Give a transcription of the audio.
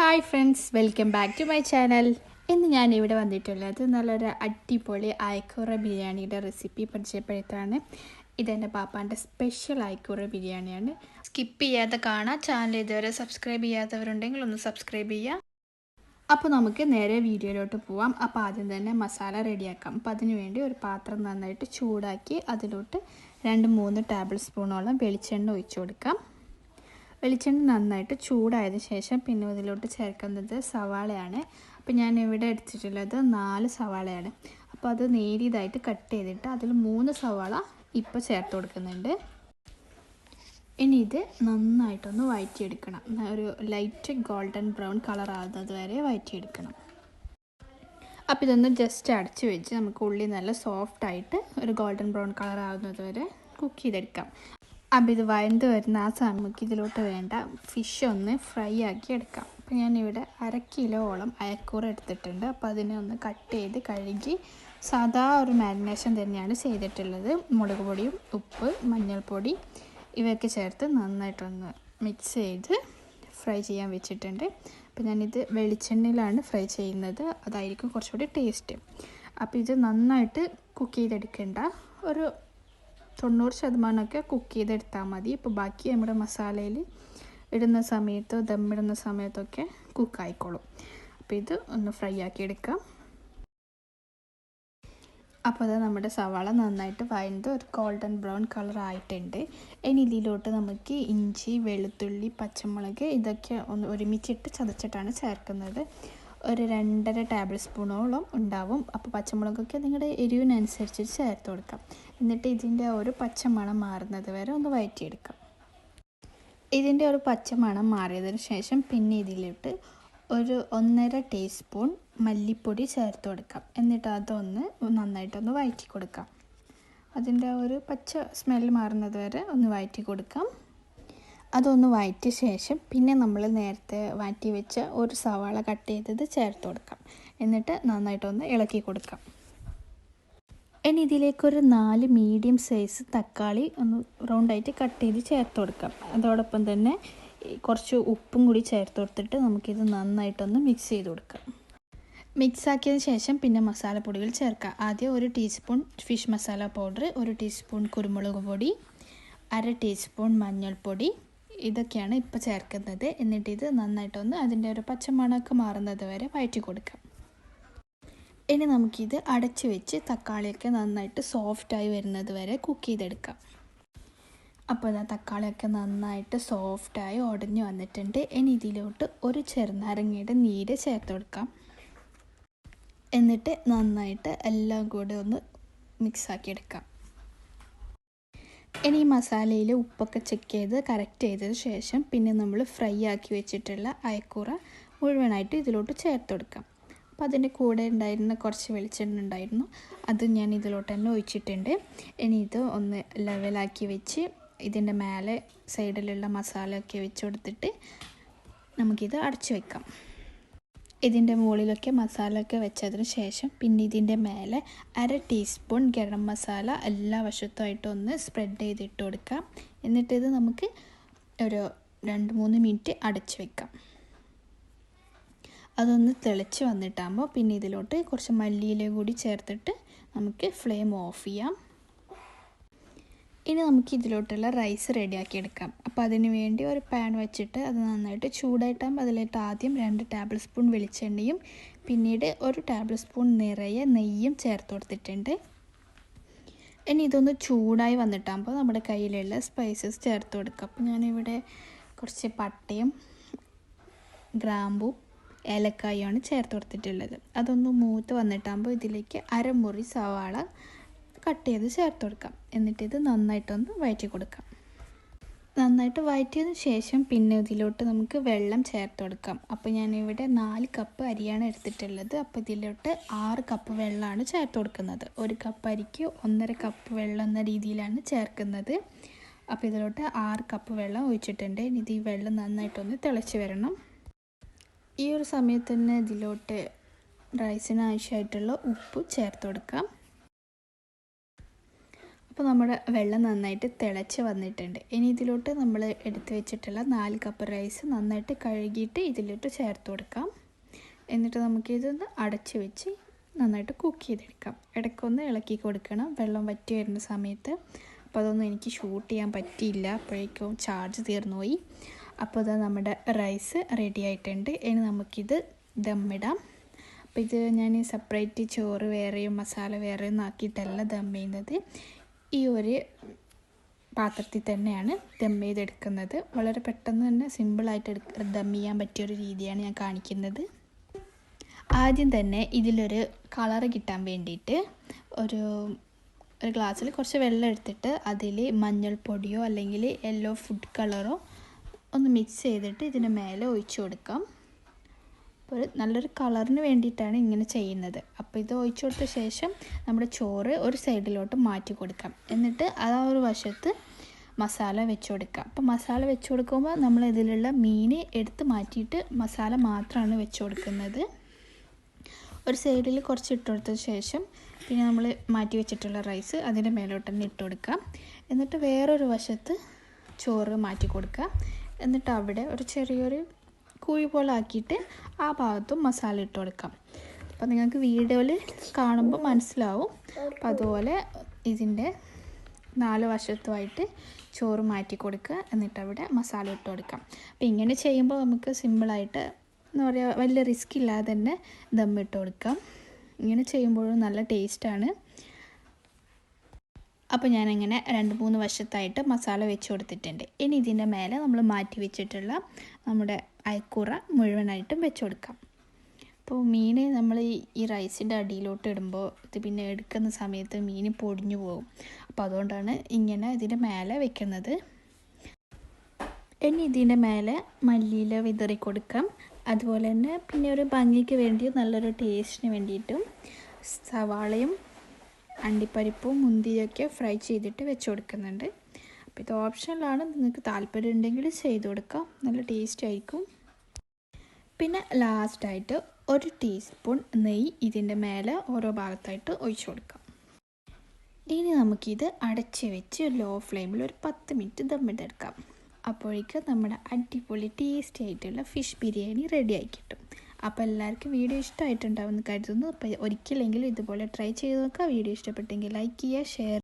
Hi friends, welcome back to my channel. ഇന്ന് ഞാൻ ഇവിടെ വന്നിട്ടുള്ളത് നല്ലൊരു അടിപൊളി അയക്കൂറ ബിരിയാണിയുടെ റെസിപ്പി പരിചയപ്പെടുത്താണ്. ഇതെൻ്റെ പാപ്പാൻ്റെ സ്പെഷ്യൽ അയക്കൂറ ബിരിയാണിയാണ്. സ്കിപ്പ് ചെയ്യാതെ കാണാം. ചാനൽ ഇതുവരെ സബ്സ്ക്രൈബ് ചെയ്യാത്തവരുണ്ടെങ്കിൽ ഒന്ന് സബ്സ്ക്രൈബ് ചെയ്യുക. അപ്പോൾ നമുക്ക് നേരെ വീഡിയോയിലോട്ട് പോവാം. അപ്പോൾ ആദ്യം തന്നെ മസാല റെഡിയാക്കാം. അപ്പോൾ അതിന് വേണ്ടി ഒരു പാത്രം നന്നായിട്ട് ചൂടാക്കി അതിലോട്ട് 2-3 ടേബിൾ സ്പൂണോളം വെളിച്ചെണ്ണ ഒഴിച്ചു കൊടുക്കാം. വെളിച്ചെണ്ണ നന്നായിട്ട് ചൂടായതിനു ശേഷം പിന്നെ ഇതിലോട്ട് ചേർക്കുന്നത് സവാളയാണ്. അപ്പോൾ ഞാൻ ഇവിടെ എടുത്തിട്ടുള്ളത് 4 സവാളയാണ്. അപ്പോൾ അത് നേരിയതായിട്ട് കട്ട് ചെയ്തിട്ട് അതിൽ 3 സവാള ഇപ്പോൾ ചേർത്ത് കൊടുക്കുന്നുണ്ട്. ഇനി ഇത് നന്നായിട്ടൊന്ന് വഴറ്റിയെടുക്കണം. ഒരു ലൈറ്റ് ഗോൾഡൻ ബ്രൗൺ കളർ ആകുന്നത് വരെ വഴറ്റിയെടുക്കണം. അപ്പോൾ ഇതൊന്ന് ജസ്റ്റ് അടച്ച് വെച്ച് നമുക്ക് ഉള്ളി നല്ല സോഫ്റ്റായിട്ട് ഒരു ഗോൾഡൻ ബ്രൗൺ കളർ ആകുന്നത് വരെ കുക്ക് ചെയ്തെടുക്കാം. അപ്പോൾ ഇത് വഴണ്ട് വരുന്ന ആ സമയത്ത് ഇതിലോട്ട് വേണ്ട ഫിഷ് ഒന്ന് ഫ്രൈ ആക്കി എടുക്കാം. അപ്പോൾ ഞാനിവിടെ 1/2 കിലോളം അയക്കൂറ എടുത്തിട്ടുണ്ട്. അപ്പോൾ അതിനെ ഒന്ന് കട്ട് ചെയ്ത് കഴുകി സാധാ ഒരു മാരിനേഷൻ തന്നെയാണ് ചെയ്തിട്ടുള്ളത്. മുളക് പൊടിയും ഉപ്പ്, മഞ്ഞൾപ്പൊടി ഇവയൊക്കെ ചേർത്ത് നന്നായിട്ടൊന്ന് മിക്സ് ചെയ്ത് ഫ്രൈ ചെയ്യാൻ വെച്ചിട്ടുണ്ട്. അപ്പോൾ ഞാനിത് വെളിച്ചെണ്ണയിലാണ് ഫ്രൈ ചെയ്യുന്നത്, അതായിരിക്കും കുറച്ചുകൂടി ടേസ്റ്റ്. അപ്പോൾ ഇത് നന്നായിട്ട് കുക്ക് ചെയ്തെടുക്കേണ്ട, ഒരു 90% കുക്ക് ചെയ്തെടുത്താൽ മതി. ഇപ്പോൾ ബാക്കി നമ്മുടെ മസാലയിൽ ഇടുന്ന സമയത്തോ ദമ്മിടുന്ന സമയത്തൊക്കെ കുക്കായിക്കോളും. അപ്പോൾ ഇത് ഒന്ന് ഫ്രൈ ആക്കി എടുക്കാം. അപ്പോൾ അത് നമ്മുടെ സവാള നന്നായിട്ട് വഴണ്ട് ഒരു ഗോൾഡൻ ബ്രൗൺ കളർ ആയിട്ടുണ്ട്. ഇനി ഇതിലോട്ട് നമുക്ക് ഇഞ്ചി, വെളുത്തുള്ളി, പച്ചമുളക് ഇതൊക്കെ ഒന്ന് ഒരുമിച്ചിട്ട് ചതച്ചിട്ടാണ് ചേർക്കുന്നത്. ഒരു 2.5 ടേബിൾ സ്പൂണോളം ഉണ്ടാവും. അപ്പോൾ പച്ചമുളകൊക്കെ നിങ്ങളുടെ എരിവിനനുസരിച്ച് ചേർത്ത് കൊടുക്കാം. എന്നിട്ട് ഇതിൻ്റെ ഒരു പച്ചമണം മാറുന്നത് വരെ ഒന്ന് വഴറ്റിയെടുക്കാം. ഇതിൻ്റെ ഒരു പച്ചമണം മാറിയതിന് ശേഷം പിന്നെ ഇതിലോട്ട് ഒരു 1.5 ടീസ്പൂൺ മല്ലിപ്പൊടി ചേർത്ത് കൊടുക്കാം. എന്നിട്ട് അതൊന്ന് നന്നായിട്ടൊന്ന് വഴറ്റി കൊടുക്കാം. അതിൻ്റെ ഒരു പച്ച സ്മെല്ല് മാറുന്നത് വരെ ഒന്ന് വഴറ്റി കൊടുക്കാം. അതൊന്ന് വഴറ്റിയ ശേഷം പിന്നെ നമ്മൾ നേരത്തെ വാറ്റി വെച്ച ഒരു സവാള കട്ട് ചെയ്തത് ചേർത്ത് കൊടുക്കാം. എന്നിട്ട് നന്നായിട്ടൊന്ന് ഇളക്കി കൊടുക്കാം. ഇനി ഇതിലേക്കൊരു 4 മീഡിയം സൈസ് തക്കാളി ഒന്ന് റൗണ്ടായിട്ട് കട്ട് ചെയ്ത് ചേർത്ത് കൊടുക്കാം. അതോടൊപ്പം തന്നെ കുറച്ച് ഉപ്പും കൂടി ചേർത്ത് കൊടുത്തിട്ട് നമുക്കിത് നന്നായിട്ടൊന്ന് മിക്സ് ചെയ്ത് കൊടുക്കാം. മിക്സ് ആക്കിയതിന് ശേഷം പിന്നെ മസാലപ്പൊടികൾ ചേർക്കാം. ആദ്യം 1 teaspoon fish masala powder, 1 teaspoon കുരുമുളക് പൊടി, 1/2 ടീസ്പൂൺ മഞ്ഞൾപ്പൊടി ഇതൊക്കെയാണ് ഇപ്പോൾ ചേർക്കുന്നത്. എന്നിട്ട് ഇത് നന്നായിട്ടൊന്ന് അതിൻ്റെ ഒരു പച്ചമണമൊക്കെ മാറുന്നത് വരെ വഴറ്റി കൊടുക്കാം. ഇനി നമുക്കിത് അടച്ച് വെച്ച് തക്കാളിയൊക്കെ നന്നായിട്ട് സോഫ്റ്റായി വരുന്നത് വരെ കുക്ക് ചെയ്തെടുക്കാം. അപ്പോൾ ഇതാ തക്കാളിയൊക്കെ നന്നായിട്ട് സോഫ്റ്റായി ഉടഞ്ഞു വന്നിട്ടുണ്ട്. ഇനി ഇതിലോട്ട് ഒരു ചെറുനാരങ്ങയുടെ നീര് ചേർത്ത് കൊടുക്കാം. എന്നിട്ട് നന്നായിട്ട് എല്ലാം കൂടെ ഒന്ന് മിക്സാക്കി എടുക്കാം. ഇനി ഈ മസാലയിൽ ഉപ്പൊക്കെ ചെക്ക് ചെയ്ത് കറക്റ്റ് ചെയ്തതിന് ശേഷം പിന്നെ നമ്മൾ ഫ്രൈ ആക്കി വെച്ചിട്ടുള്ള അയക്കൂറ മുഴുവനായിട്ട് ഇതിലോട്ട് ചേർത്ത് കൊടുക്കാം. അപ്പോൾ അതിൻ്റെ കൂടെ ഉണ്ടായിരുന്ന കുറച്ച് വെളിച്ചെണ്ണ ഉണ്ടായിരുന്നു, അത് ഞാൻ ഇതിലോട്ട് തന്നെ ഒഴിച്ചിട്ടുണ്ട്. ഇനി ഇത് ഒന്ന് ലെവലാക്കി വെച്ച് ഇതിൻ്റെ മേലെ സൈഡിലുള്ള മസാലയൊക്കെ വെച്ച് കൊടുത്തിട്ട് നമുക്കിത് അടച്ചു വെക്കാം. ഇതിൻ്റെ മുകളിലൊക്കെ മസാലയൊക്കെ വെച്ചതിന് ശേഷം പിന്നെ ഇതിൻ്റെ മേലെ 1/2 ടീസ്പൂൺ ഗരം മസാല എല്ലാ വശത്തുമായിട്ട് ഒന്ന് സ്പ്രെഡ് ചെയ്തിട്ട് കൊടുക്കാം. എന്നിട്ട് ഇത് നമുക്ക് ഒരു 2-3 മിനിറ്റ് അടച്ചു വെക്കാം. അതൊന്ന് തിളച്ച് വന്നിട്ടാകുമ്പോൾ പിന്നെ ഇതിലോട്ട് കുറച്ച് മല്ലിയില കൂടി ചേർത്തിട്ട് നമുക്ക് ഫ്ലെയിം ഓഫ് ചെയ്യാം. ഇനി നമുക്ക് ഇതിലോട്ടുള്ള റൈസ് റെഡിയാക്കി എടുക്കാം. അപ്പോൾ അതിന് വേണ്ടി ഒരു പാൻ വെച്ചിട്ട് അത് നന്നായിട്ട് ചൂടായിട്ടാകുമ്പോൾ അതിലോട്ട് ആദ്യം 2 ടേബിൾ സ്പൂൺ വെളിച്ചെണ്ണയും പിന്നീട് 1 ടേബിൾ സ്പൂൺ നിറയെ നെയ്യും ചേർത്ത് കൊടുത്തിട്ടുണ്ട്. ഇനി ഇതൊന്ന് ചൂടായി വന്നിട്ടാകുമ്പോൾ നമ്മുടെ കയ്യിലുള്ള സ്പൈസസ് ചേർത്ത് കൊടുക്കാം. അപ്പോൾ ഞാനിവിടെ കുറച്ച് പട്ടയും ഗ്രാമ്പും ഏലക്കായുമാണ് ചേർത്ത് കൊടുത്തിട്ടുള്ളത്. അതൊന്ന് മൂത്ത് വന്നിട്ടാകുമ്പോൾ ഇതിലേക്ക് 1/2 മുറി സവാള കട്ട് ചെയ്ത് ചേർത്ത് കൊടുക്കാം. എന്നിട്ട് ഇത് നന്നായിട്ടൊന്ന് വഴറ്റി കൊടുക്കാം. നന്നായിട്ട് വഴറ്റിയതിന് ശേഷം പിന്നെ ഇതിലോട്ട് നമുക്ക് വെള്ളം ചേർത്ത് കൊടുക്കാം. അപ്പോൾ ഞാനിവിടെ 4 കപ്പ് അരിയാണ് എടുത്തിട്ടുള്ളത്. അപ്പോൾ ഇതിലോട്ട് 6 കപ്പ് വെള്ളമാണ് ചേർത്ത് കൊടുക്കുന്നത്. 1 കപ്പ് അരിക്ക് 1.5 കപ്പ് വെള്ളം എന്ന രീതിയിലാണ് ചേർക്കുന്നത്. അപ്പോൾ ഇതിലോട്ട് 6 കപ്പ് വെള്ളം ഒഴിച്ചിട്ടുണ്ട്. ഇത് ഈ വെള്ളം നന്നായിട്ടൊന്ന് തിളച്ച് വരണം. ഈ ഒരു സമയത്ത് തന്നെ ഇതിലോട്ട് റൈസിന് ആവശ്യമായിട്ടുള്ള ഉപ്പ് ചേർത്ത് കൊടുക്കാം. അപ്പോൾ നമ്മുടെ വെള്ളം നന്നായിട്ട് തിളച്ച് വന്നിട്ടുണ്ട്. ഇനി ഇതിലോട്ട് നമ്മൾ എടുത്ത് വെച്ചിട്ടുള്ള 4 കപ്പ് റൈസ് നന്നായിട്ട് കഴുകിയിട്ട് ഇതിലോട്ട് ചേർത്ത് കൊടുക്കാം. എന്നിട്ട് നമുക്കിതൊന്ന് അടച്ച് വെച്ച് നന്നായിട്ട് കുക്ക് ചെയ്തെടുക്കാം. ഇടയ്ക്കൊന്ന് ഇളക്കി കൊടുക്കണം വെള്ളം വറ്റി വരുന്ന സമയത്ത്. അപ്പോൾ അതൊന്നും എനിക്ക് ഷൂട്ട് ചെയ്യാൻ പറ്റിയില്ല, അപ്പോഴേക്കും ചാർജ് തീർന്നു പോയി. അപ്പോൾ ഇതാ നമ്മുടെ റൈസ് റെഡി ആയിട്ടുണ്ട്. ഇനി നമുക്കിത് ദമ്മിടാം. അപ്പോൾ ഇത് ഞാൻ സെപ്പറേറ്റ് ചോറ് വേറെയും മസാല വേറെയും ആക്കിയിട്ടല്ല ദം ചെയ്യുന്നത്. ഈ ഒരു പാത്രത്തിൽ തന്നെയാണ് ദം ചെയ്തെടുക്കുന്നത്. വളരെ പെട്ടെന്ന് തന്നെ സിമ്പിളായിട്ട് ദം ചെയ്യാൻ പറ്റിയൊരു രീതിയാണ് ഞാൻ കാണിക്കുന്നത്. ആദ്യം തന്നെ ഇതിലൊരു കളറ് കിട്ടാൻ വേണ്ടിയിട്ട് ഒരു ഗ്ലാസ്സിൽ കുറച്ച് വെള്ളം എടുത്തിട്ട് അതിൽ മഞ്ഞൾപ്പൊടിയോ അല്ലെങ്കിൽ യെല്ലോ ഫുഡ് കളറോ ഒന്ന് മിക്സ് ചെയ്തിട്ട് ഇതിന് മേലെ ഒഴിച്ചു കൊടുക്കാം. അപ്പോൾ നല്ലൊരു കളറിന് വേണ്ടിയിട്ടാണ് ഇങ്ങനെ ചെയ്യുന്നത്. അപ്പോൾ ഇത് ഒഴിച്ചു കൊടുത്ത ശേഷം നമ്മുടെ ചോറ് ഒരു സൈഡിലോട്ട് മാറ്റി കൊടുക്കാം. എന്നിട്ട് ആ ഒരു വശത്ത് മസാല വെച്ച് കൊടുക്കാം. അപ്പോൾ മസാല വെച്ച് കൊടുക്കുമ്പോൾ നമ്മൾ ഇതിലുള്ള മീൻ എടുത്ത് മാറ്റിയിട്ട് മസാല മാത്രമാണ് വെച്ച് കൊടുക്കുന്നത്. ഒരു സൈഡിൽ കുറച്ച് ഇട്ട് കൊടുത്ത ശേഷം പിന്നെ നമ്മൾ മാറ്റി വെച്ചിട്ടുള്ള റൈസ് അതിൻ്റെ മേലോട്ട് തന്നെ ഇട്ട് കൊടുക്കാം. എന്നിട്ട് വേറൊരു വശത്ത് ചോറ് മാറ്റി കൊടുക്കുക. എന്നിട്ട് അവിടെ ഒരു ചെറിയൊരു കുഴി പോലെ ആക്കിയിട്ട് ആ ഭാഗത്തും മസാല ഇട്ട് കൊടുക്കാം. അപ്പോൾ നിങ്ങൾക്ക് വീഡിയോയിൽ കാണുമ്പോൾ മനസ്സിലാവും. അപ്പോൾ അതുപോലെ ഇതിൻ്റെ 4 വശത്തുമായിട്ട് ചോറ് മാറ്റി കൊടുക്കുക. എന്നിട്ട് അവിടെ മസാല ഇട്ട് കൊടുക്കാം. അപ്പോൾ ഇങ്ങനെ ചെയ്യുമ്പോൾ നമുക്ക് സിമ്പിളായിട്ട് എന്താ പറയുക, വലിയ റിസ്ക് ഇല്ലാതെ തന്നെ ദമ്മിട്ട് കൊടുക്കാം. ഇങ്ങനെ ചെയ്യുമ്പോഴും നല്ല ടേസ്റ്റാണ്. അപ്പോൾ ഞാനിങ്ങനെ 2-3 വശത്തായിട്ട് മസാല വെച്ച് കൊടുത്തിട്ടുണ്ട്. ഇനി ഇതിൻ്റെ മേലെ നമ്മൾ മാറ്റി വെച്ചിട്ടുള്ള നമ്മുടെ അയക്കൂറ മുഴുവനായിട്ടും വെച്ച് കൊടുക്കാം. അപ്പോൾ മീൻ നമ്മൾ ഈ റൈസിൻ്റെ അടിയിലോട്ട് ഇടുമ്പോൾ ഇത് പിന്നെ എടുക്കുന്ന സമയത്ത് മീൻ പൊടിഞ്ഞു പോകും. അപ്പോൾ അതുകൊണ്ടാണ് ഇങ്ങനെ ഇതിൻ്റെ മേലെ വെക്കുന്നത്. ഇനി ഇതിൻ്റെ മേലെ മല്ലിയില വിതറി കൊടുക്കാം. അതുപോലെ തന്നെ പിന്നെ ഒരു ഭംഗിക്ക് വേണ്ടി നല്ലൊരു ടേസ്റ്റിന് വേണ്ടിയിട്ടും സവാളയും അണ്ടിപ്പരിപ്പും മുന്തിരിയൊക്കെ ഫ്രൈ ചെയ്തിട്ട് വെച്ച് കൊടുക്കുന്നുണ്ട്. അപ്പോൾ ഇത് ഓപ്ഷനിലാണ്, നിങ്ങൾക്ക് താല്പര്യം ഉണ്ടെങ്കിൽ ചെയ്ത് കൊടുക്കാം, നല്ല ടേസ്റ്റ് ആയിരിക്കും. പിന്നെ ലാസ്റ്റായിട്ട് 1 ടീസ്പൂൺ നെയ്യ് ഇതിൻ്റെ മേലെ ഓരോ ഭാഗത്തായിട്ട് ഒഴിച്ചു കൊടുക്കാം. ഇനി നമുക്കിത് അടച്ച് വെച്ച് ലോ ഫ്ലെയിമിൽ ഒരു 10 മിനിറ്റ് ദമ്മിട്ടെടുക്കാം. അപ്പോഴേക്കും നമ്മുടെ അടിപൊളി ടേസ്റ്റി ആയിട്ടുള്ള ഫിഷ് ബിരിയാണി റെഡി ആയി കിട്ടും. അപ്പോൾ എല്ലാവർക്കും വീഡിയോ ഇഷ്ടമായിട്ടുണ്ടാവുമെന്ന് കരുതുന്നു. അപ്പോൾ ഒരിക്കലെങ്കിലും ഇതുപോലെ ട്രൈ ചെയ്ത് നോക്കുക. വീഡിയോ ഇഷ്ടപ്പെട്ടെങ്കിൽ ലൈക്ക് ചെയ്യുക, ഷെയർ